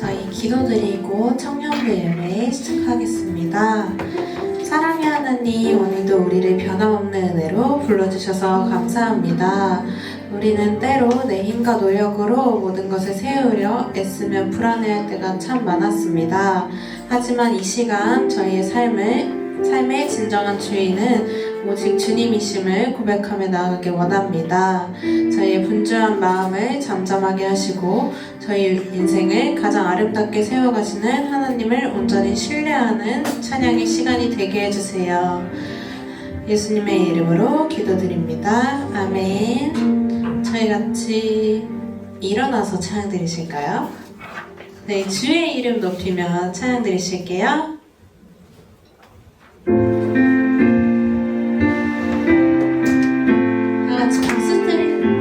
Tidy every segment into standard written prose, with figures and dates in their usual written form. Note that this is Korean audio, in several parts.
저희 기도드리고 청년부 예배 시작하겠습니다. 사랑의 하나님, 오늘도 우리를 변함없는 은혜로 불러주셔서 감사합니다. 우리는 때로 내 힘과 노력으로 모든 것을 세우려 애쓰며 불안해할 때가 참 많았습니다. 하지만 이 시간 저희의 삶의 진정한 주인은 오직 주님이심을 고백하며 나아가길 원합니다. 저희의 분주한 마음을 잠잠하게 하시고 저희 인생을 가장 아름답게 세워가시는 하나님을 온전히 신뢰하는 찬양의 시간이 되게 해주세요. 예수님의 이름으로 기도드립니다. 아멘. 저희 같이 일어나서 찬양 드리실까요? 네, 주의 이름 높이며 찬양 드리실게요.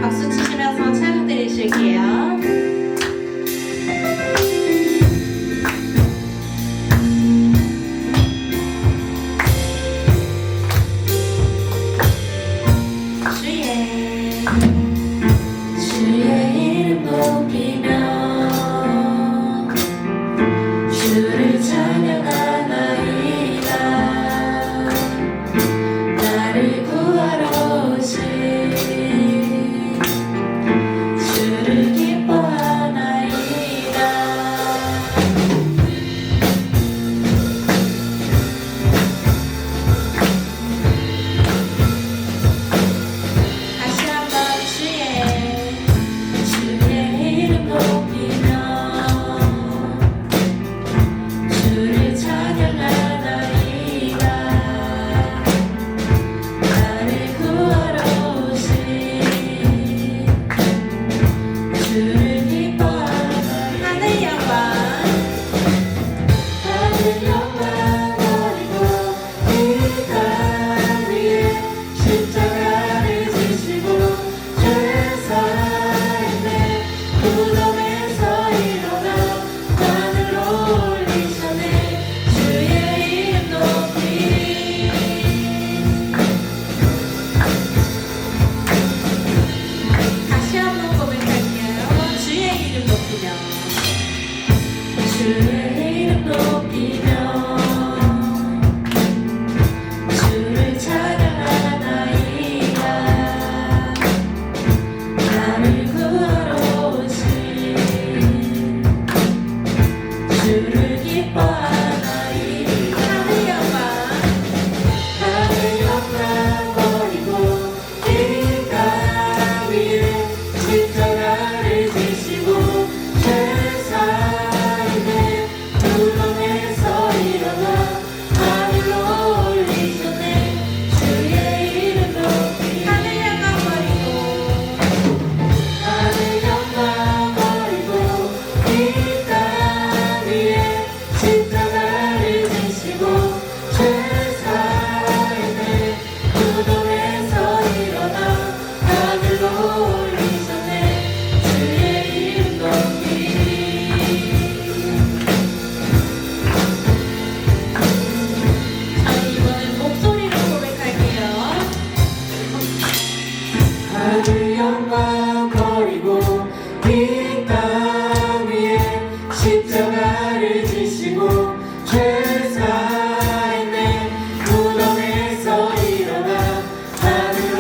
박수 치시면서 찬양 드리실게요. 주의 이름 높이며 주를 찬양하나이다. 나를 구하러 오신 주를 기뻐하나이다. 다시 한번 주의 이름 높이며 주를 찬양하나이다. 나를 구하러 오신 주를 기뻐하나이다. 하늘 영광 버리고 이 땅 위에 십자가를 지시고 죄사했네. 무덤에서 일어나 하늘로 올리셨네. 주의 이름 높이 다시 한번 고백할게요. 주의 이름 높이며 주의 이름 높이며 주를 찬양하나이다. 나를 구하러 오신 주를 기뻐하나이다. 하늘 영광 버리고 이 땅 위에 십자가를 지시고 죄사했네. 무덤에서 일어나 하늘로 올리셨네. 주의 이름 높이 하늘 영광 버리고 이 땅 위에 십자가를 지시고 죄사했네. 무덤에서 일어나 하늘로 올리셨네. 주의 이름 높이 저희 이번엔 목소리로 고백할게요. 하늘 영광 버리고 이 땅 위에 십자가를 지시고 죄사했네. 무덤에서 일어나 하늘로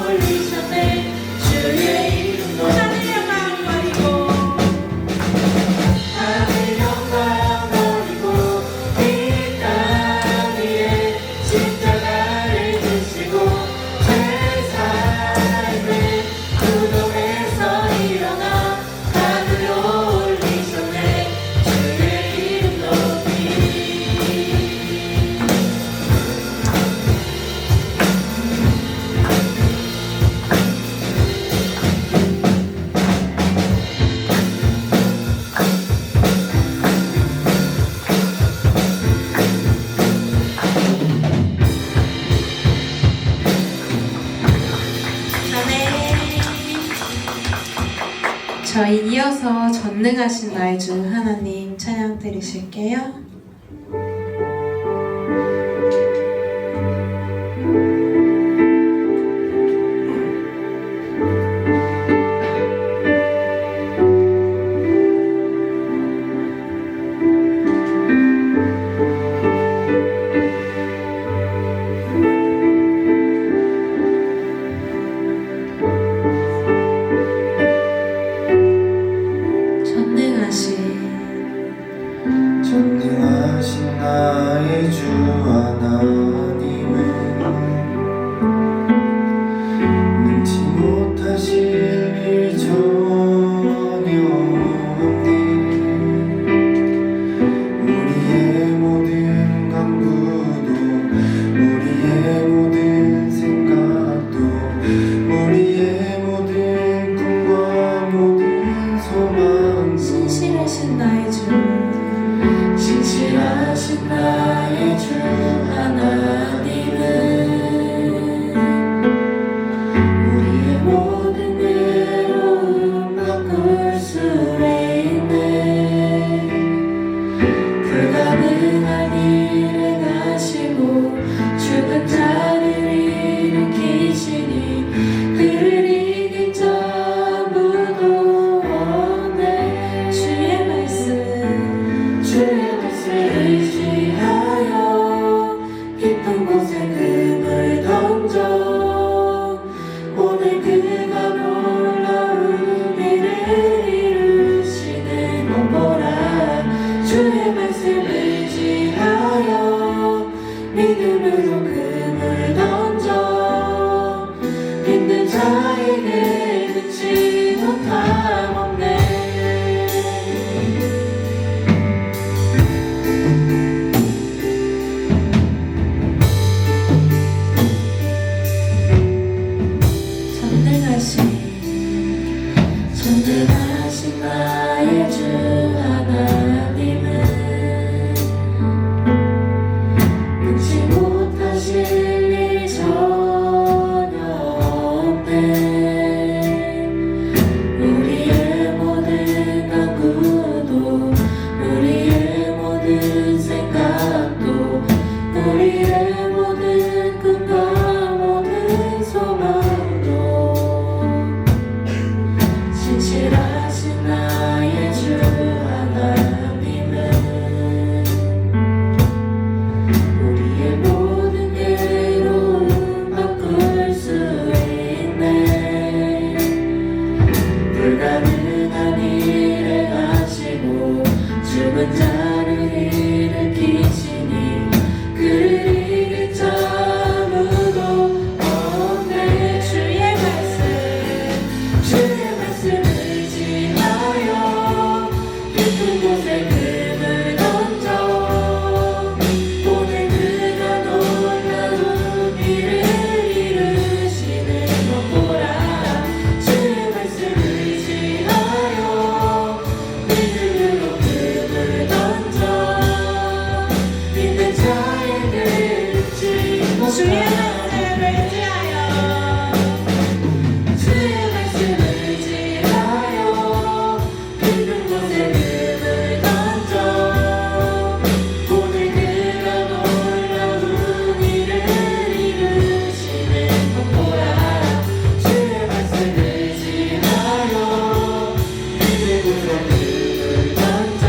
올리셨네. 주의 이름 높이 하늘 영광 버리고 이 땅 위에 십자가를 지시고 죄사했네. 무덤에서 일어나 하늘로 올리셨네. 주의 이름 높이 저희 이어서 전능하신 나의 주 하나님 찬양 드리실게요. 나의 주 하나님은 능치 못하실 일 전혀 없네. 우리의 모든 간구도 우리의 모든 생각도 우리의 모든 꿈과 모든 소망도 신실하신 나의 주, 신실하신 나의 주 하나님은 우리의 모든 괴로움 바꿀 수 있네. 불가능한 일을 하시고 죽은 자를 일으키시니 그를 이길 자 아무도 없네. 주의 말씀, 주의 의지하여 깊은 곳에 금을 던져 오늘 그가 놀라운 일을 이루시는 것 보라. 주의 말씀 의지하여 믿음으로 금을 던져 믿는 자에게 늦지 못함 없네. 전능하신 나의 주 하나님은 능치 못하실 일 전혀 없네. 우리의 모든 간구도 우리의 모든 생각도 우리의 모든 꿈과 모든 소망도 신실하신 나의 주 하나님은 우리의 모든 괴로움 바꿀 수 있네. 불가능한 일을 하시고 죽은 자를 일으키시니 그를 이길 자 아무도 없네. 주의 말씀, 주의 말씀 의지하여 깊은 곳에 금을 던져 오늘 그가 놀라운 일을 이루시는 것 보라. 주의 말씀 의지하여 믿음으로 금을 던져 믿는 자에게 늦지 주의 못함. 말씀을 의지하여 주의 말씀 의지하여 깊은 곳에 금을 던져 오늘 그가 놀라운 일을 이루시는 것 보라. 주의 말씀 의지하여 믿음으로 금을 던져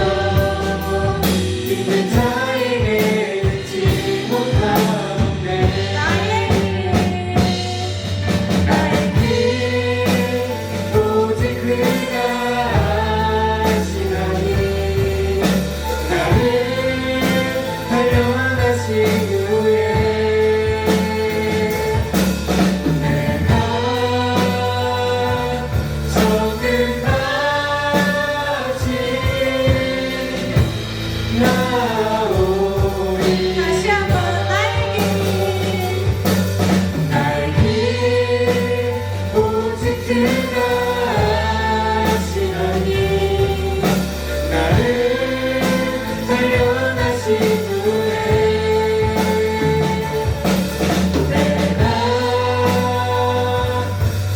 믿는 자에게 늦지 못함네. 나의 길 오직 그가 아시나니 나를 단련하신 후에 내가 정끝까지 나오리. 다시 한번 나의 나의 길 오직 그가 아시나니 나를 단련하신 후에 내가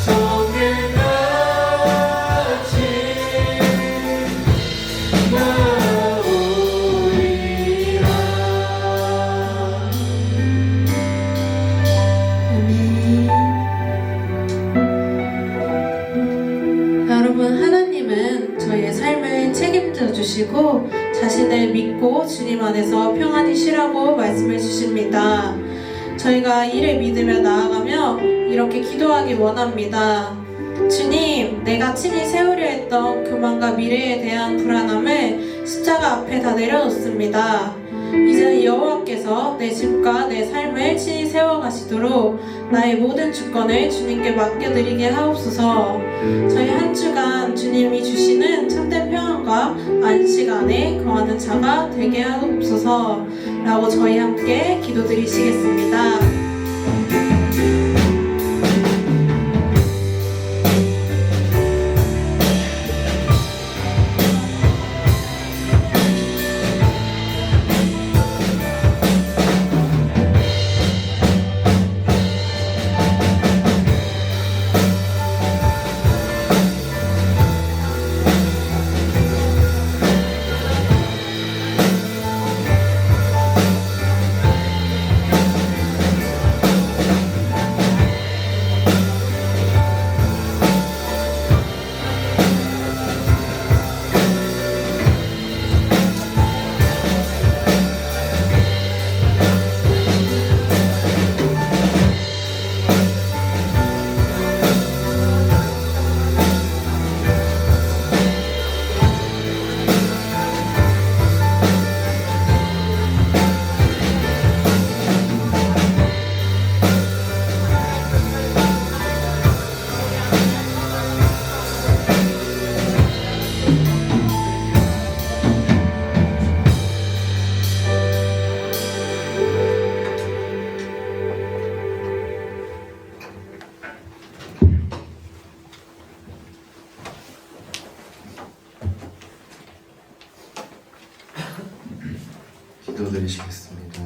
정끝까지 나오리라. 여러분, 하나님은 저희의 삶을 책임져 주시고 자신을 믿고 주님 안에서 평안히 쉬라고 말씀해 주십니다. 저희가 이를 믿으며 나아가며 이렇게 기도하기 원합니다. 주님, 내가 친히 세우려 했던 교만과 미래에 대한 불안함을 십자가 앞에 다 내려놓습니다. 이제는 여호와께서 내 집과 내 삶을 친히 세워가시도록 나의 모든 주권을 주님께 맡겨드리게 하옵소서. 저희 한 주간 주님이 주시는 참된 평안과 안식 안에 거하는 자가 되게 하옵소서 라고 저희 함께 기도드리시겠습니다. 기도드리시겠습니다.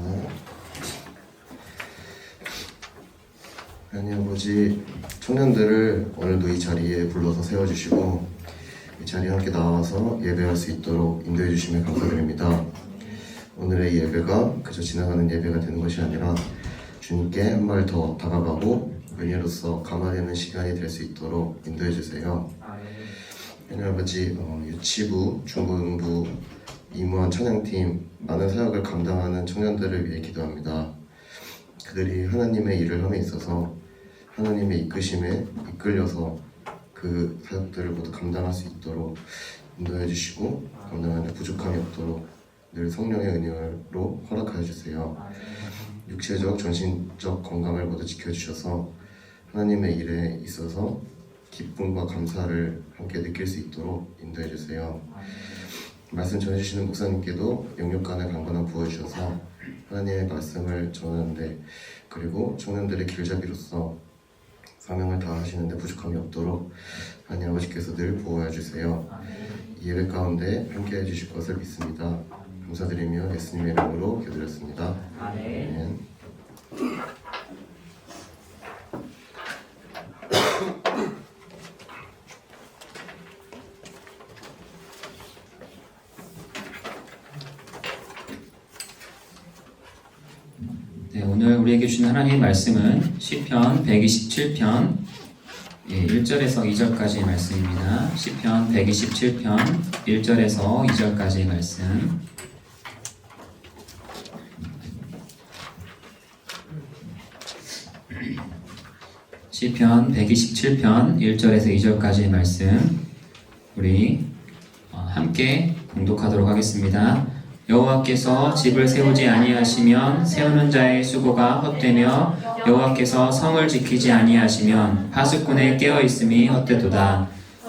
하나님 아버지, 청년들을 오늘도 이 자리에 불러서 세워주시고 이 자리에 함께 나와서 예배할 수 있도록 인도해 주시며 감사드립니다. 오늘의 예배가 그저 지나가는 예배가 되는 것이 아니라 주님께 한 발 더 다가가고 은혜로서 감화되는 시간이 될 수 있도록 인도해 주세요. 하나님 아버지, 유치부, 중고등부, 이무한 찬양팀, 많은 사역을 감당하는 청년들을 위해 기도합니다. 그들이 하나님의 일을 함에 있어서 하나님의 이끄심에 이끌려서 그 사역들을 모두 감당할 수 있도록 인도해 주시고 감당하는 부족함이 없도록 늘 성령의 은혜로 허락하여 주세요. 육체적, 정신적 건강을 모두 지켜주셔서 하나님의 일에 있어서 기쁨과 감사를 함께 느낄 수 있도록 인도해 주세요. 말씀 전해주시는 목사님께도 영육간의 강건함 부어주셔서 하나님의 말씀을 전하는데 그리고 청년들의 길잡이로서 사명을 다하시는데 부족함이 없도록 하나님 아버지께서 늘 보호해 주세요. 이 예배 가운데 함께 해주실 것을 믿습니다. 감사드리며 예수님의 이름으로 기도드렸습니다. 아멘. 네, 오늘 우리에게 주신 하나님의 말씀은 시편 127편 1절에서 2절까지의 말씀입니다. 시편 127편 1절에서 2절까지의 말씀. 시편 127편 1절에서 2절까지의 말씀 우리 함께 봉독하도록 하겠습니다. 여호와께서 집을 세우지 아니하시면 세우는 자의 수고가 헛되며 여호와께서 성을 지키지 아니하시면 파수꾼의 깨어있음이 헛되도다.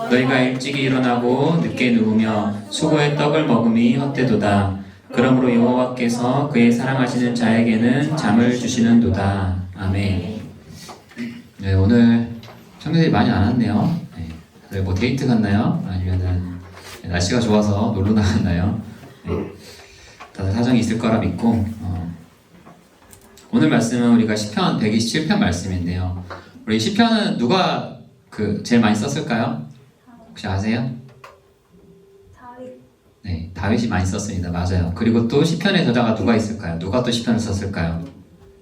너희가 일찍이 일어나고 늦게 누우며 수고의 떡을 먹음이 헛되도다. 그러므로 여호와께서 그의 사랑하시는 자에게는 잠을 주시는도다. 아멘. 네, 오늘 청년들이 많이 안 왔네요. 네, 다들 뭐 데이트 갔나요? 아니면은 날씨가 좋아서 놀러 나갔나요? 네, 다들 사정이 있을 거라 믿고 오늘 말씀은 우리가 시편 127편 말씀인데요. 우리 시편은 누가 제일 많이 썼을까요? 혹시 아세요? 네, 다윗이 많이 썼습니다. 맞아요. 그리고 또 시편의 저자가 누가 있을까요? 누가 또 시편을 썼을까요?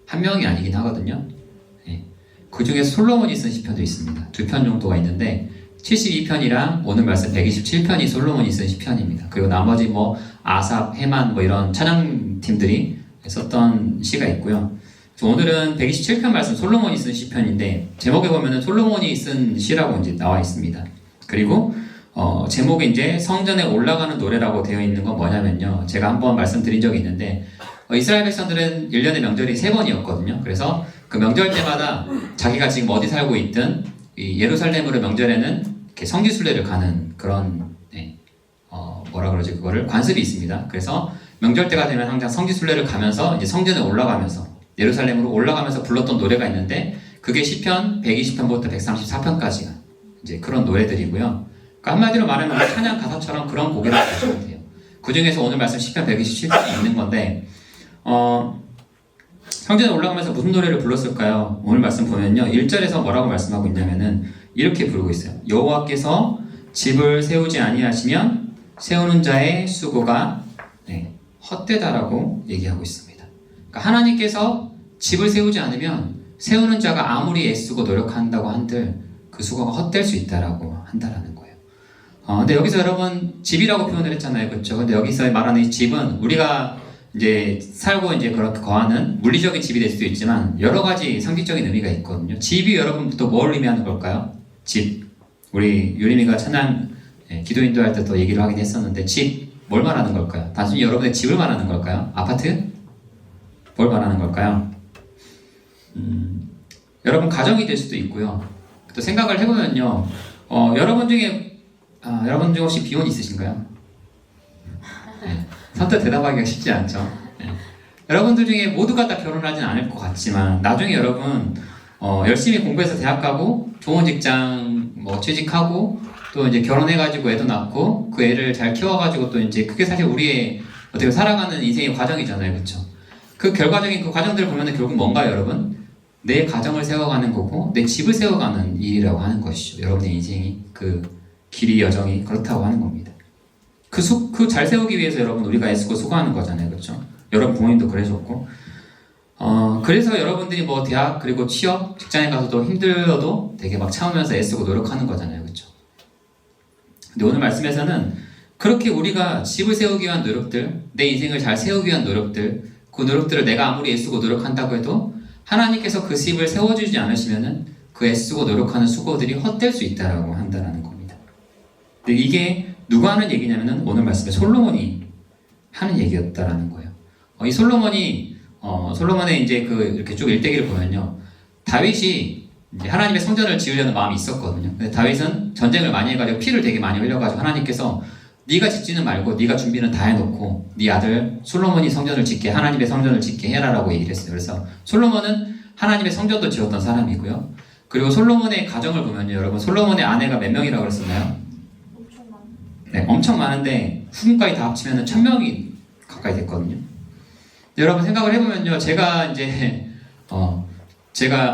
한 명이 아니긴 하거든요. 네. 그 중에 솔로몬이 쓴 시편도 있습니다. 2편 정도가 있는데 72편이랑 오늘 말씀 127편이 솔로몬이 쓴 시편입니다. 그리고 나머지 뭐 아삽, 헤만 뭐 이런 찬양팀들이 썼던 시가 있고요. 오늘은 127편 말씀 솔로몬이 쓴 시편인데 제목에 보면은 솔로몬이 쓴 시라고 이제 나와 있습니다. 그리고 제목이 이제 성전에 올라가는 노래라고 되어 있는 건 뭐냐면요. 제가 한번 말씀드린 적이 있는데, 이스라엘 백성들은 1년의 명절이 3번이었거든요. 그래서 그 명절 때마다 자기가 지금 어디 살고 있든 이 예루살렘으로 명절에는 이렇게 성지순례를 가는 그런, 뭐라 그러지, 그거를 관습이 있습니다. 그래서 명절 때가 되면 항상 성지순례를 가면서 이제 성전에 올라가면서 예루살렘으로 올라가면서 불렀던 노래가 있는데, 그게 시편 120편부터 134편까지가 이제 그런 노래들이고요. 그러니까 한마디로 말하면 우리 찬양 가사처럼 그런 곡이라고 보시면 돼요. 그 중에서 오늘 말씀 시편 127편이 있는 건데, 성전에 올라가면서 무슨 노래를 불렀을까요? 오늘 말씀 보면요, 1절에서 뭐라고 말씀하고 있냐면은 이렇게 부르고 있어요. 여호와께서 집을 세우지 아니하시면 세우는 자의 수고가 헛되다라고 얘기하고 있습니다. 그러니까 하나님께서 집을 세우지 않으면 세우는 자가 아무리 애쓰고 노력한다고 한들 그 수고가 헛될 수 있다라고 한다라는 거예요. 근데 여기서 여러분 집이라고 표현을 했잖아요, 그렇죠? 근데 여기서 말하는 이 집은 우리가 이제 살고 이제 그렇게 거하는 물리적인 집이 될 수도 있지만 여러 가지 상징적인 의미가 있거든요. 집이 여러분 또 뭘 의미하는 걸까요? 집. 우리 유림이가 찬양 기도 인도할 때 또 얘기를 하긴 했었는데, 집 뭘 말하는 걸까요? 단순히 여러분의 집을 말하는 걸까요? 아파트? 뭘 말하는 걸까요? 여러분 가정이 될 수도 있고요. 또 생각을 해보면요, 여러분 중에 혹시 비혼 있으신가요? 선뜻 대답하기가 쉽지 않죠. 여러분들 중에 모두가 다 결혼하진 않을 것 같지만 나중에 여러분 열심히 공부해서 대학 가고 좋은 직장 취직하고 또 이제 결혼해가지고 애도 낳고 그 애를 잘 키워가지고 또 이제 그게 사실 우리의 어떻게 살아가는 인생의 과정이잖아요, 그렇죠? 그 결과적인 그 과정들을 보면은 결국 뭔가요, 여러분? 내 가정을 세워가는 거고 내 집을 세워가는 일이라고 하는 것이죠. 여러분의 인생이 그 길이 여정이 그렇다고 하는 겁니다. 그 잘 세우기 위해서 여러분 우리가 애쓰고 수고하는 거잖아요, 그렇죠? 여러분 부모님도 그러셨고, 그래서 여러분들이 대학 그리고 취업 직장에 가서도 힘들어도 되게 막 참으면서 애쓰고 노력하는 거잖아요, 그렇죠? 근데 오늘 말씀에서는 그렇게 우리가 집을 세우기 위한 노력들, 내 인생을 잘 세우기 위한 노력들, 그 노력들을 내가 아무리 애쓰고 노력한다고 해도 하나님께서 그 집을 세워주지 않으시면은 그 애쓰고 노력하는 수고들이 헛될 수 있다라고 한다는 겁니다. 근데 이게 누가 하는 얘기냐면은 오늘 말씀에 솔로몬이 하는 얘기였다라는 거예요. 이 솔로몬의 이제 이렇게 쭉 일대기를 보면요, 다윗이 이제 하나님의 성전을 지으려는 마음이 있었거든요. 근데 다윗은 전쟁을 많이 해가지고 피를 되게 많이 흘려가지고 하나님께서 네가 짓지는 말고 네가 준비는 다 해놓고 네 아들 솔로몬이 성전을 짓게, 하나님의 성전을 짓게 해라라고 얘기를 했어요. 그래서 솔로몬은 하나님의 성전도 지었던 사람이고요. 그리고 솔로몬의 가정을 보면요, 여러분 솔로몬의 아내가 몇 명이라고 그랬었나요? 네, 엄청 많은데 후궁까지 다 합치면 1000명이 가까이 됐거든요. 여러분 생각을 해보면요, 제가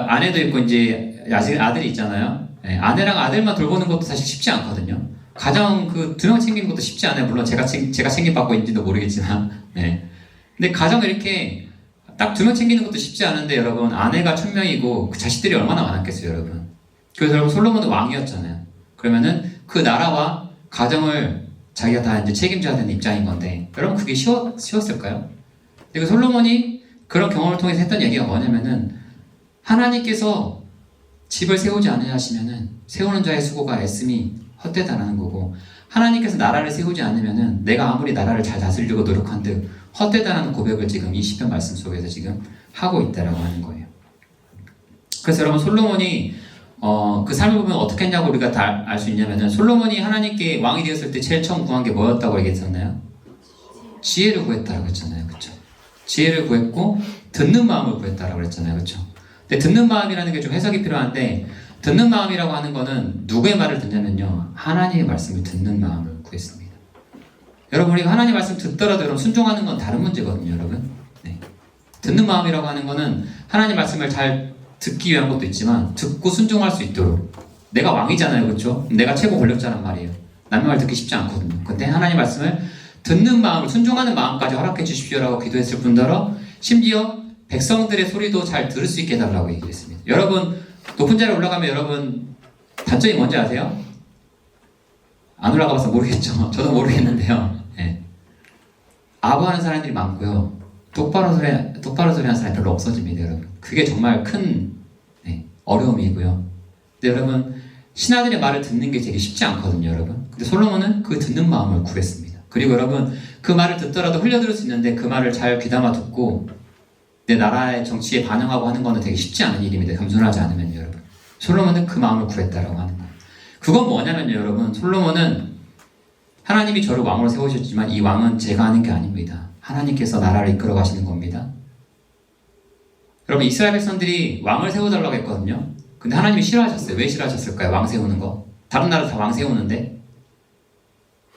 아내도 있고 이제 아들이 있잖아요. 네, 아내랑 아들만 돌보는 것도 사실 쉽지 않거든요. 가정 그 2명 챙기는 것도 쉽지 않아요. 물론 제가 챙김받고 있는지도 모르겠지만, 네. 근데 가정을 이렇게 딱 2명 챙기는 것도 쉽지 않은데 여러분 아내가 1000명이고 그 자식들이 얼마나 많았겠어요, 여러분. 그래서 여러분 솔로몬은 왕이었잖아요. 그러면은 그 나라와 가정을 자기가 다 이제 책임져야 되는 입장인 건데, 여러분 그게 쉬웠을까요? 근데 그 솔로몬이 그런 경험을 통해서 했던 얘기가 뭐냐면은, 하나님께서 집을 세우지 않으시면은 세우는 자의 수고가 애씀이 헛되다라는 거고, 하나님께서 나라를 세우지 않으면은 내가 아무리 나라를 잘 다스리려고 노력한들 헛되다라는 고백을 지금 이 시편 말씀 속에서 지금 하고 있다라고 하는 거예요. 그래서 여러분 솔로몬이 그 삶을 보면 어떻게 했냐고 우리가 다 알 수 있냐면은, 솔로몬이 하나님께 왕이 되었을 때 제일 처음 구한 게 뭐였다고 얘기했었나요? 지혜를 구했다라고 했잖아요, 그렇죠? 지혜를 구했고 듣는 마음을 구했다라고 했잖아요, 그렇죠? 근데 듣는 마음이라는 게 좀 해석이 필요한데, 듣는 마음이라고 하는 거는 누구의 말을 듣냐면요, 하나님의 말씀을 듣는 마음을 구했습니다. 여러분 우리가 하나님 말씀 듣더라도 여러분 순종하는 건 다른 문제거든요, 여러분. 네. 듣는 마음이라고 하는 거는 하나님 말씀을 잘 듣기 위한 것도 있지만 듣고 순종할 수 있도록, 내가 왕이잖아요, 그렇죠? 내가 최고 권력자란 말이에요. 남의 말 듣기 쉽지 않거든요. 근데 하나님 말씀을 듣는 마음을, 순종하는 마음까지 허락해 주십시오라고 기도했을 뿐더러 심지어 백성들의 소리도 잘 들을 수 있게 해달라고 얘기했습니다. 여러분 높은 자리에 올라가면 여러분 단점이 뭔지 아세요? 안 올라가봐서 모르겠죠. 저도 모르겠는데요. 네. 아부하는 사람들이 많고요, 똑바로 소리 하는 사람이 별로 없어집니다, 여러분. 그게 정말 큰 어려움이고요. 근데 여러분 신하들의 말을 듣는 게 되게 쉽지 않거든요, 여러분. 근데 솔로몬은 그 듣는 마음을 구했습니다. 그리고 여러분 그 말을 듣더라도 흘려들을 수 있는데 그 말을 잘 귀담아 듣고 내 나라의 정치에 반영하고 하는 거는 되게 쉽지 않은 일입니다. 겸손하지 않으면 여러분. 솔로몬은 그 마음을 구했다라고 하는 거예요. 그건 뭐냐면요 여러분, 솔로몬은 하나님이 저를 왕으로 세우셨지만 이 왕은 제가 하는 게 아닙니다. 하나님께서 나라를 이끌어 가시는 겁니다. 여러분 이스라엘 백성들이 왕을 세워달라고 했거든요. 근데 하나님이 싫어하셨어요. 왜 싫어하셨을까요? 왕 세우는 거. 다른 나라 다 왕 세우는데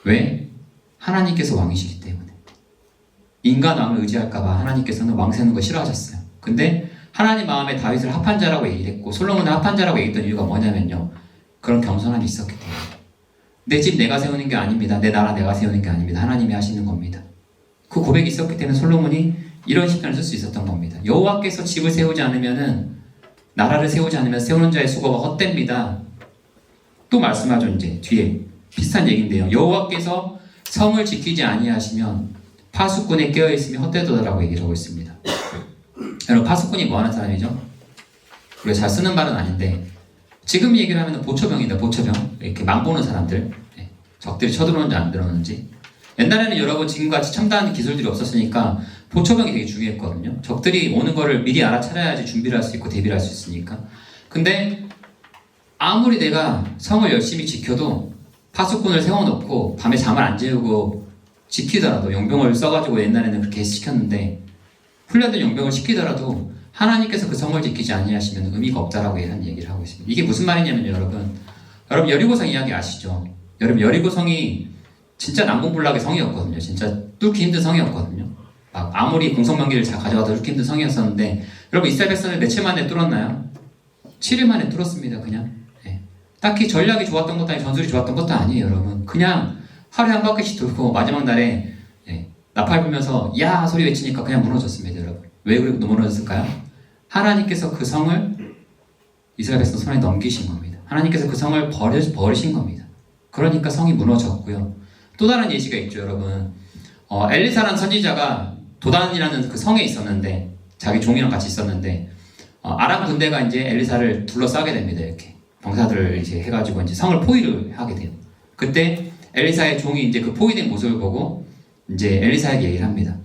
왜? 하나님께서 왕이시기 때문에. 인간 왕을 의지할까봐 하나님께서는 왕 세우는 거 싫어하셨어요. 근데 하나님 마음에 다윗을 합한 자라고 얘기를 했고 솔로몬을 합한 자라고 얘기했던 이유가 뭐냐면요, 그런 겸손함이 있었기 때문에. 내 집 내가 세우는 게 아닙니다. 내 나라 내가 세우는 게 아닙니다. 하나님이 하시는 겁니다. 그 고백이 있었기 때문에 솔로몬이 이런 시편을 쓸 수 있었던 겁니다. 여호와께서 집을 세우지 않으면은, 나라를 세우지 않으면 세우는 자의 수고가 헛됩니다. 또 말씀하죠. 이제 뒤에 비슷한 얘기인데요. 여호와께서 성을 지키지 아니하시면 파수꾼에 깨어있으면 헛되도다라고 얘기를 하고 있습니다. 여러분 파수꾼이 뭐하는 사람이죠? 우리가 잘 쓰는 말은 아닌데 지금 얘기를 하면 보초병이다. 보초병. 이렇게 망보는 사람들, 적들이 쳐들어오는지 안 들어오는지. 옛날에는 여러분 지금같이 첨단한 기술들이 없었으니까 보초병이 되게 중요했거든요. 적들이 오는 거를 미리 알아차려야지 준비를 할 수 있고 대비를 할 수 있으니까. 근데 아무리 내가 성을 열심히 지켜도 파수꾼을 세워놓고 밤에 잠을 안 재우고 지키더라도, 용병을 써가지고 옛날에는 그렇게 시켰는데 훈련된 용병을 시키더라도 하나님께서 그 성을 지키지 아니하시면 의미가 없다라고 한 얘기를 하고 있습니다. 이게 무슨 말이냐면 여러분 여리고성 이야기 아시죠? 여러분 여리고성이 진짜 난공불락의 성이었거든요. 진짜 뚫기 힘든 성이었거든요. 막 아무리 공성병기를 잘 가져가도 뚫기 힘든 성이었었는데 여러분 이스라엘 백성을 며칠 만에 뚫었나요? 7일 만에 뚫었습니다. 그냥. 딱히 전략이 좋았던 것도 아니고 전술이 좋았던 것도 아니에요. 여러분 그냥 하루에 한 바퀴씩 돌고 마지막 날에 나팔 불면서 야 소리 외치니까 그냥 무너졌습니다. 여러분 왜 그렇게 무너졌을까요? 하나님께서 그 성을 이스라엘 백성 손에 넘기신 겁니다. 하나님께서 그 성을 버리신 겁니다. 그러니까 성이 무너졌고요. 또 다른 예시가 있죠. 여러분 엘리사라는 선지자가 도단이라는 그 성에 있었는데, 자기 종이랑 같이 있었는데 아람 군대가 이제 엘리사를 둘러싸게 됩니다. 이렇게 병사들을 이제 해가지고 이제 성을 포위를 하게 돼요. 그때 엘리사의 종이 이제 그 포위된 모습을 보고 이제 엘리사에게 얘기를 합니다.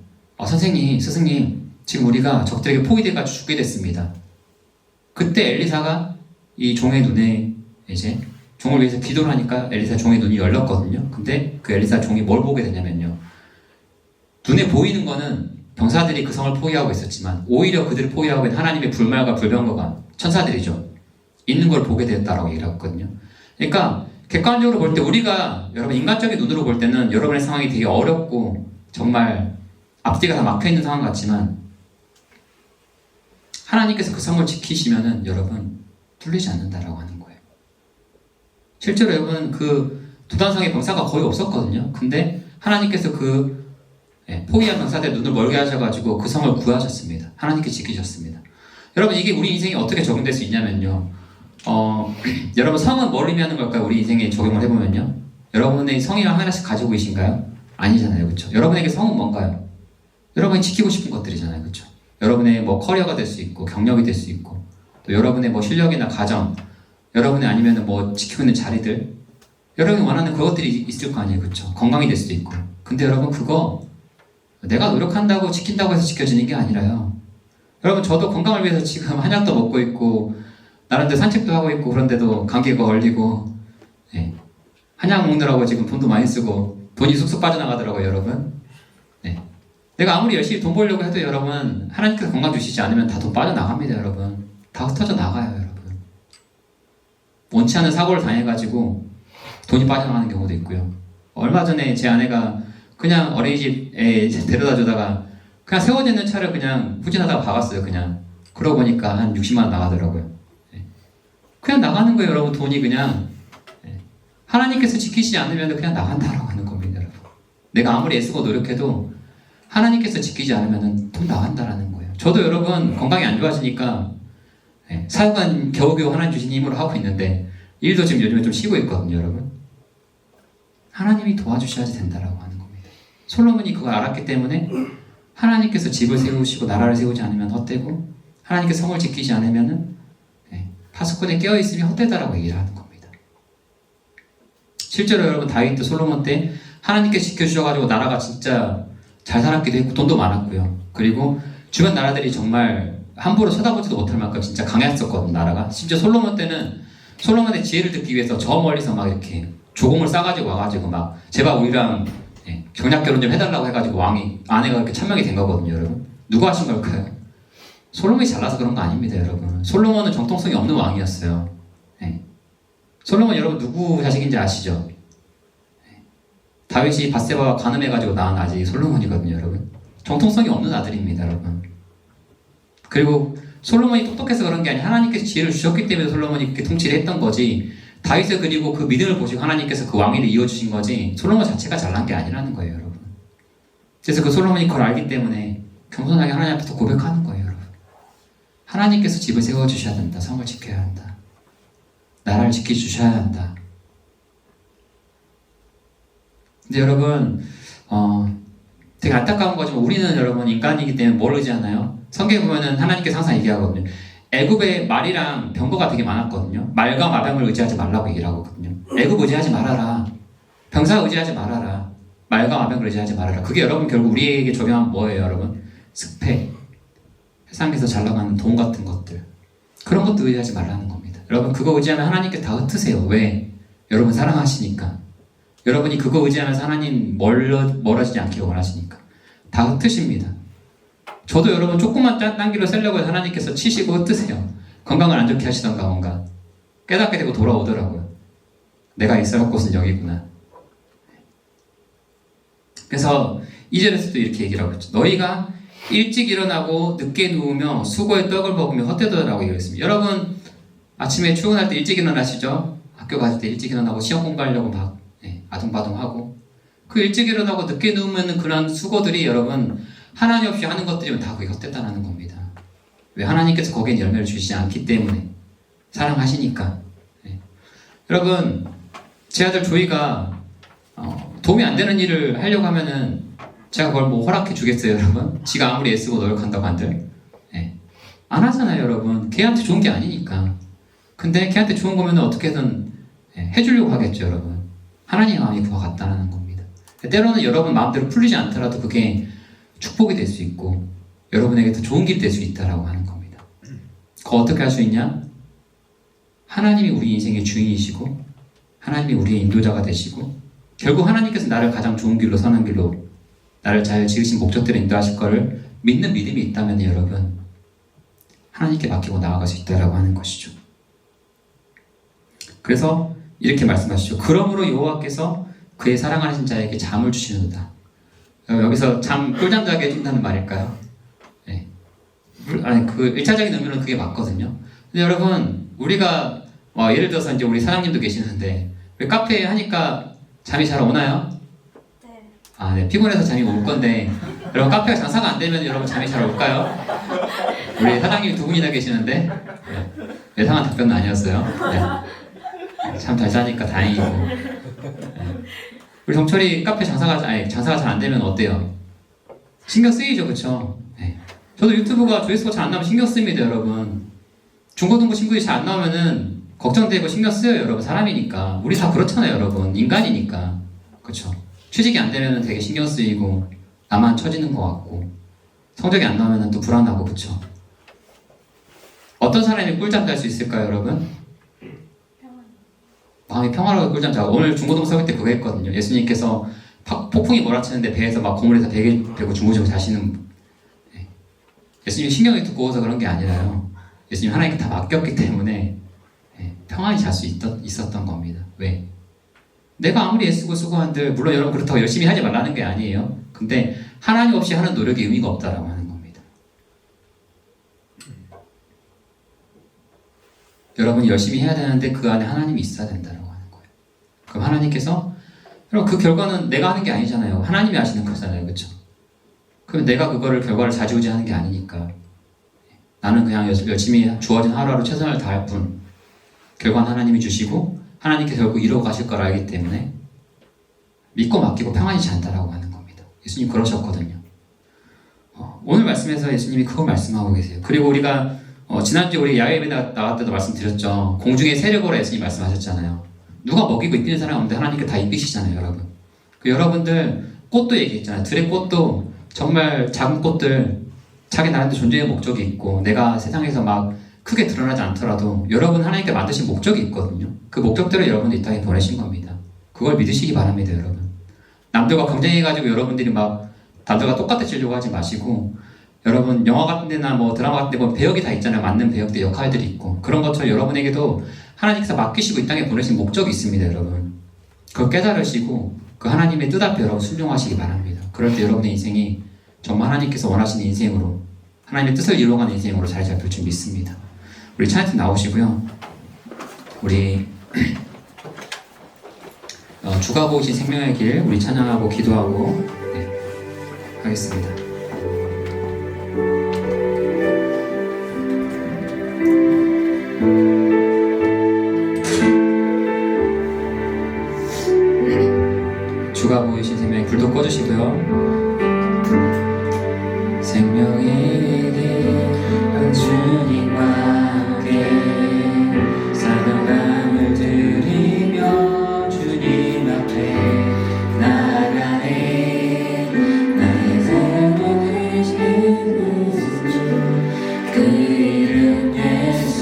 선생님, 스승님, 지금 우리가 적들에게 포위돼가지고 죽게 됐습니다. 그때 엘리사가 이 종의 눈에 이제 종을 위해서 기도를 하니까 엘리사 종의 눈이 열렸거든요. 근데 그 엘리사 종이 뭘 보게 되냐면요, 눈에 보이는 거는 병사들이 그 성을 포위하고 있었지만 오히려 그들을 포위하고 있는 하나님의 불말과 불병거가 천사들이죠. 있는 걸 보게 되었다라고 얘기를 했거든요. 그러니까 객관적으로 볼 때 우리가, 여러분 인간적인 눈으로 볼 때는 여러분의 상황이 되게 어렵고 정말 앞뒤가 다 막혀있는 상황 같지만 하나님께서 그 성을 지키시면은 여러분 뚫리지 않는다라고 하는 거예요. 실제로 여러분 그 두단성의 병사가 거의 없었거든요. 근데 하나님께서 그 포위한 병사들의 눈을 멀게 하셔가지고 그 성을 구하셨습니다. 하나님께 지키셨습니다. 여러분 이게 우리 인생에 어떻게 적용될 수 있냐면요, 여러분 성은 뭘 의미하는 걸까요? 우리 인생에 적용을 해보면요, 여러분의 성이랑 하나씩 가지고 계신가요? 아니잖아요. 그렇죠? 여러분에게 성은 뭔가요? 여러분이 지키고 싶은 것들이잖아요. 그렇죠? 여러분의 뭐 커리어가 될 수 있고 경력이 될 수 있고 또 여러분의 뭐 실력이나 가정, 여러분의 아니면 뭐 지키고 있는 자리들, 여러분이 원하는 그것들이 있을 거 아니에요. 그렇죠? 건강이 될 수도 있고. 근데 여러분 그거 내가 노력한다고 지킨다고 해서 지켜지는 게 아니라요, 여러분 저도 건강을 위해서 지금 한약도 먹고 있고 나름대로 산책도 하고 있고 그런데도 감기가 걸리고 한약 먹느라고 지금 돈도 많이 쓰고 돈이 쑥쑥 빠져나가더라고요. 여러분 내가 아무리 열심히 돈 벌려고 해도 여러분 하나님께서 건강 주시지 않으면 다 돈 빠져나갑니다. 여러분 다 흩어져 나가요. 여러분 원치 않은 사고를 당해가지고 돈이 빠져나가는 경우도 있고요. 얼마 전에 제 아내가 그냥 어린이집에 데려다 주다가 그냥 세워져 있는 차를 그냥 후진하다가 박았어요. 그냥 그러고 보니까 한 60만 원 나가더라고요. 그냥 나가는 거예요. 여러분 돈이 그냥 하나님께서 지키시지 않으면 그냥 나간다라고 하는 겁니다. 여러분 내가 아무리 애쓰고 노력해도 하나님께서 지키지 않으면 돈 나간다라는 거예요. 저도 여러분 건강이 안 좋아지니까 사역은 겨우겨우 하나님 주신 힘으로 하고 있는데 일도 지금 요즘에 좀 쉬고 있거든요. 여러분 하나님이 도와주셔야지 된다라고 하는 겁니다. 솔로몬이 그걸 알았기 때문에 하나님께서 집을 세우시고 나라를 세우지 않으면 헛되고 하나님께서 성을 지키지 않으면 파수꾼에 깨어있으면 헛되다라고 얘기를 하는 겁니다. 실제로 여러분 다윗도 솔로몬 때 하나님께 지켜주셔가지고 나라가 진짜 잘 살았기도 했고 돈도 많았고요. 그리고 주변 나라들이 정말 함부로 쳐다보지도 못할 만큼 진짜 강했었거든요, 나라가. 심지어 솔로몬 때는 솔로몬의 지혜를 듣기 위해서 저 멀리서 막 이렇게 조공을 싸가지고 와가지고 막 제발 우리랑 경략 결혼 좀 해달라고 해가지고 왕이 아내가 그렇게 천명이 된 거거든요, 여러분. 누가 하신 걸까요? 솔로몬이 잘나서 그런 거 아닙니다, 여러분. 솔로몬은 정통성이 없는 왕이었어요. 솔로몬 여러분 누구 자식인지 아시죠? 다윗이 밧세바와 간음해가지고 낳은 아들이 솔로몬이거든요, 여러분. 정통성이 없는 아들입니다, 여러분. 그리고 솔로몬이 똑똑해서 그런 게 아니라 하나님께서 지혜를 주셨기 때문에 솔로몬이 그렇게 통치를 했던 거지. 다윗을 그리고 그 믿음을 보시고 하나님께서 그 왕위를 이어주신 거지. 솔로몬 자체가 잘난 게 아니라는 거예요, 여러분. 그래서 그 솔로몬이 그걸 알기 때문에 겸손하게 하나님 앞에서 고백하는 거예요, 여러분. 하나님께서 집을 세워주셔야 된다. 성을 지켜야 한다. 나라를 지켜주셔야 한다. 근데 여러분, 되게 안타까운 거지만 우리는 여러분 인간이기 때문에 뭘 의지하나요? 성경에 보면은 하나님께서 항상 얘기하거든요. 애굽에 말이랑 병거가 되게 많았거든요. 말과 마병을 의지하지 말라고 얘기를 하거든요. 애굽 의지하지 말아라. 병사 의지하지 말아라. 말과 마병을 의지하지 말아라. 그게 여러분 결국 우리에게 적용하면 뭐예요, 여러분? 스펙, 세상에서 잘 나가는 돈 같은 것들, 그런 것도 의지하지 말라는 겁니다. 여러분 그거 의지하면 하나님께 다 흩으세요. 왜? 여러분 사랑하시니까. 여러분이 그거 의지하면서 하나님 멀어지지 않기를 원하시니까 다 흩으십니다. 저도 여러분 조금만 딴 길로 쓰려고 해서 하나님께서 치시고 흩으세요. 건강을 안 좋게 하시던가 뭔가 깨닫게 되고 돌아오더라고요. 내가 있어야 할 곳은 여기구나. 그래서 2절에서도 이렇게 얘기를 하고 있죠. 너희가 일찍 일어나고 늦게 누우며 수고의 떡을 먹으며 헛되더라고 얘기했습니다. 여러분 아침에 출근할 때 일찍 일어나시죠? 학교 가실 때 일찍 일어나고 시험 공부하려고 막 아둥바둥하고 그 일찍 일어나고 늦게 누우면 그런 수고들이 여러분 하나님 없이 하는 것들이면 다 그게 헛되다는 겁니다. 왜? 하나님께서 거기에 열매를 주시지 않기 때문에 사랑하시니까. 여러분 제 아들 조이가 도움이 안 되는 일을 하려고 하면은 제가 그걸 뭐 허락해 주겠어요, 여러분? 지가 아무리 애쓰고 노력한다고 한들 안 하잖아요, 여러분. 걔한테 좋은 게 아니니까. 근데 걔한테 좋은 거면 어떻게든 해주려고 하겠죠, 여러분. 하나님의 마음이 그와 같다는 겁니다. 때로는 여러분 마음대로 풀리지 않더라도 그게 축복이 될 수 있고 여러분에게 더 좋은 길이 될 수 있다라고 하는 겁니다. 그거 어떻게 할 수 있냐? 하나님이 우리 인생의 주인이시고 하나님이 우리의 인도자가 되시고 결국 하나님께서 나를 가장 좋은 길로 서는 길로 나를 잘 지으신 목적대로 인도하실 거를 믿는 믿음이 있다면 여러분 하나님께 맡기고 나아갈 수 있다라고 하는 것이죠. 그래서 이렇게 말씀하시죠. 그러므로 여호와께서 그의 사랑하는 자에게 잠을 주시는도다. 여기서 꿀잠 자게 해준다는 말일까요? 네. 아니 그 1차적인 의미는 그게 맞거든요. 근데 여러분 우리가 예를 들어서 이제 우리 사장님도 계시는데 왜 카페에 하니까 잠이 잘 오나요? 네. 네. 피곤해서 잠이 올 건데 여러분 카페가 장사가 안 되면 여러분 잠이 잘 올까요? 우리 사장님이 두 분이나 계시는데 예상한 답변은 아니었어요. 네. 참 잘 자니까 다행이고. 우리 정철이 카페 장사가 잘 안 되면 어때요? 신경 쓰이죠, 그쵸? 네. 저도 유튜브가 조회수가 잘 안 나오면 신경 씁니다, 여러분. 중고등부 친구들이 잘 안 나오면은 걱정되고 신경 쓰여요, 여러분. 사람이니까. 우리 다 그렇잖아요, 여러분. 인간이니까. 그쵸? 취직이 안 되면은 되게 신경 쓰이고 나만 처지는 것 같고 성적이 안 나오면은 또 불안하고, 그쵸? 어떤 사람이 꿀잠 잘 수 있을까요, 여러분? 마음이 평화로워 꿀잠 자고. 오늘 중고등부 설교 때 그거 했거든요. 예수님께서 폭풍이 몰아치는데 배에서 막 고물에서 베고 주무시고 자시는. 예수님이 신경이 두꺼워서 그런 게 아니라요. 예수님 하나님께 다 맡겼기 때문에 평안히 잘 수 있었던 겁니다. 왜? 내가 아무리 애쓰고 수고한들 물론 여러분 그렇다고 열심히 하지 말라는 게 아니에요. 근데 하나님 없이 하는 노력이 의미가 없다라고 하는 겁니다. 여러분이 열심히 해야 되는데 그 안에 하나님이 있어야 된다고 하는 거예요. 그럼 하나님께서 여러분 그 결과는 내가 하는 게 아니잖아요. 하나님이 하시는 거잖아요. 그렇죠? 그럼 내가 그거를 결과를 좌지우지하는 게 아니니까 나는 그냥 열심히 주어진 하루하루 최선을 다할 뿐 결과는 하나님이 주시고 하나님께서 결국 이루어 가실 걸 알기 때문에 믿고 맡기고 평안히 잔다라고 하는 겁니다. 예수님 그러셨거든요. 오늘 말씀에서 예수님이 그거 말씀하고 계세요. 그리고 우리가 지난주에 우리 야외 예배 나갈 때도 말씀드렸죠. 공중의 세력으로 예수님 말씀하셨잖아요. 누가 먹이고 이기는 사람이 없는데 하나님께 다 이기시잖아요, 여러분. 그 여러분들 꽃도 얘기했잖아요. 들의 꽃도 정말 작은 꽃들 자기 나름대로 존재의 목적이 있고 내가 세상에서 막 크게 드러나지 않더라도 여러분 하나님께 만드신 목적이 있거든요. 그 목적대로 여러분을 이 땅에 보내신 겁니다. 그걸 믿으시기 바랍니다, 여러분. 남들과 경쟁해가지고 여러분들이 막 남들과 똑같아지려고 하지 마시고 여러분 영화 같은 데나 뭐 드라마 같은 데 보면 배역이 다 있잖아요. 맞는 배역들 역할들이 있고 그런 것처럼 여러분에게도 하나님께서 맡기시고 이 땅에 보내신 목적이 있습니다, 여러분. 그걸 깨달으시고 그 하나님의 뜻 앞에 여러분 순종하시기 바랍니다. 그럴 때 여러분의 인생이 정말 하나님께서 원하시는 인생으로 하나님의 뜻을 이루어가는 인생으로 자리 잡힐 줄 믿습니다. 우리 찬양팀 나오시고요. 우리 주가 보이신 생명의 길 우리 찬양하고 기도하고 하겠습니다. 주가 보이신 생명의 불도 꺼주시고요. 생명의 길 주님과 함께 사랑함을 드리며 주님 앞에 나아가네. 나의 삶을 되시는 그 이름 예수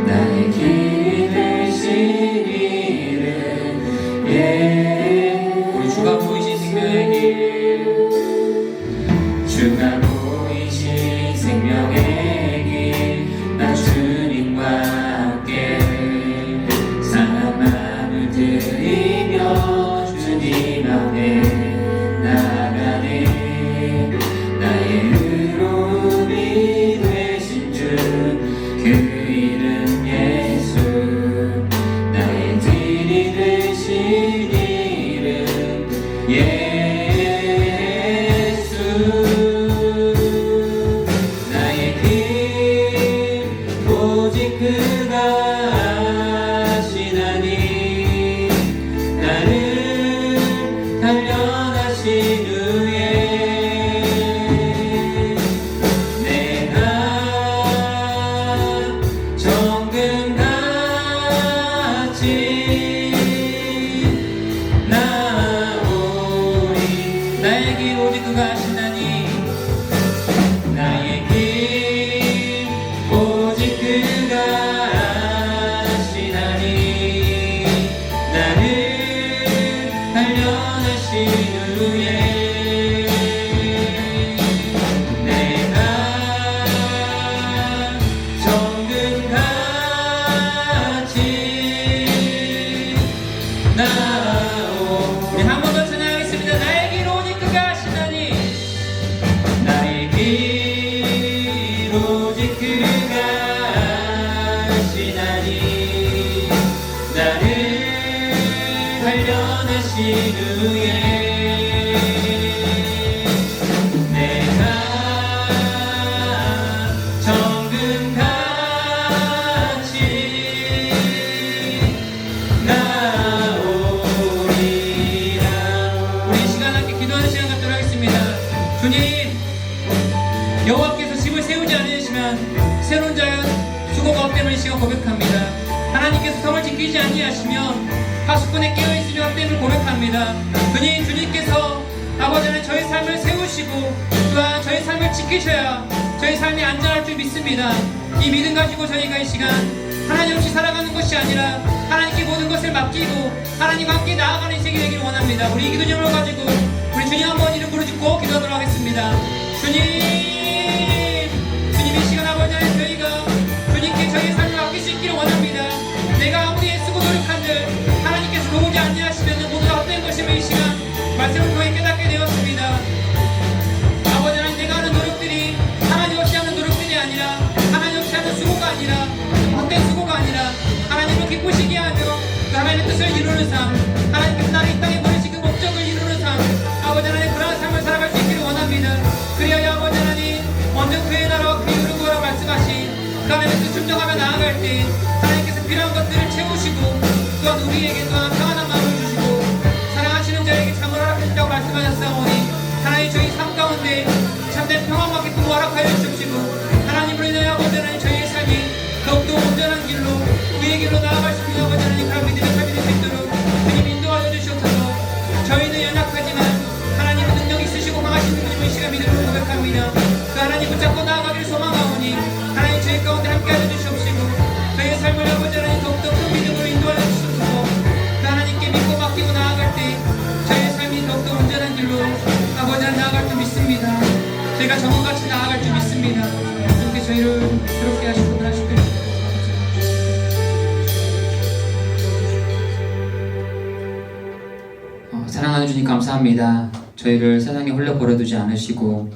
나의 길이 되신 이름 우리 주가 보이신 생명의 길 주가 보이신 생명의 길 나 주님과 함께 상한 마음을 드리며 주님 앞에 나아가네. 나의 의로움이 되신 주 그 이름 예수 나의 길이 되신 이름 예수 여호와께서 집을 세우지 않으시면 새로운 자연 수고가 없다는 시가 고백합니다. 하나님께서 성을 지키지 아니하시며 파수꾼에 깨어있으니 헛됨을 고백합니다. 그니 주님께서 아버지는 저희 삶을 세우시고 또한 저희 삶을 지키셔야 저희 삶이 안전할 줄 믿습니다. 이 믿음 가지고 저희가 이 시간 하나님 없이 살아가는 것이 아니라 하나님께 모든 것을 맡기고 하나님과 함께 나아가는 인생이 되기를 원합니다. 우리 이 기도 제목을 가지고 우리 주님 한번 이름 부르짖고 기도하도록 하겠습니다. 주님 이 시간 아버지 하나님 저희가 주님께 저희의 삶을 맡길 수 있기를 원합니다. 내가 아무리 애쓰고 노력한들 하나님께서 도우지 않으시면 모두 다 헛된 것임을 이 시간 말씀을 통해 깨닫게 되었습니다. 아버지 하나님 내가 하는 노력들이 하나님 없이 하는 노력들이 아니라 하나님 없이 하는 수고가 아니라 헛된 수고가 아니라 하나님을 기쁘시게 하며 그 하나님의 뜻을 이루는 삶 하나님께서 나를 이 땅에 보내신 그 목적을 이루는 삶 아버지 하나님 그러한 삶을 살아갈 수 있기를 원합니다. 그리하여 아버지 하나님 먼저 그의 나라와 그의 의를 말씀하신 그 하나님의 뜻 순종하며 나아갈 때 하나님께서 필요한 것들을 채우시고 또한 우리에게 또한 평안한 마음을 주시고 사랑하시는 자에게 참을 허락하신다고 말씀하셨사오니 하나님 저희 삶 가운데 참된 평안과 기쁨을 허락하여 주시고 하나님으로 인하여 아버지 하나님 저희의 삶이 더욱더 온전한 길로 우리의 길로 나아갈 수 있는 아버지 하나님 그런 믿음이 저희가 정원같이 나아갈 줄 믿습니다. 이렇게 저희를 새롭게 하시고 하실 때 사랑하는 주님 감사합니다. 저희를 세상에 홀려 버려두지 않으시고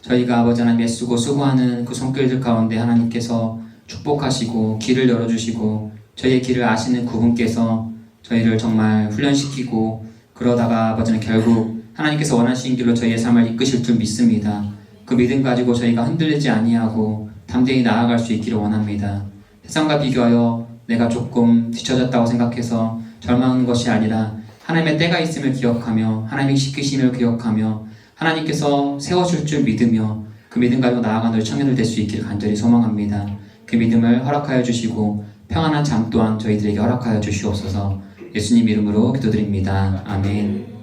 저희가 아버지 하나님 애쓰고 수고하는 그 손길들 가운데 하나님께서 축복하시고 길을 열어주시고 저희의 길을 아시는 그분께서 저희를 정말 훈련시키고 그러다가 아버지는 결국 하나님께서 원하시는 길로 저희의 삶을 이끄실 줄 믿습니다. 그 믿음 가지고 저희가 흔들리지 아니하고 담대히 나아갈 수 있기를 원합니다. 세상과 비교하여 내가 조금 뒤처졌다고 생각해서 절망하는 것이 아니라 하나님의 때가 있음을 기억하며 하나님의 시키심을 기억하며 하나님께서 세워줄 줄 믿으며 그 믿음 가지고 나아가는 우리 청년들 될 수 있기를 간절히 소망합니다. 그 믿음을 허락하여 주시고 평안한 잠 또한 저희들에게 허락하여 주시옵소서. 예수님 이름으로 기도드립니다. 아멘.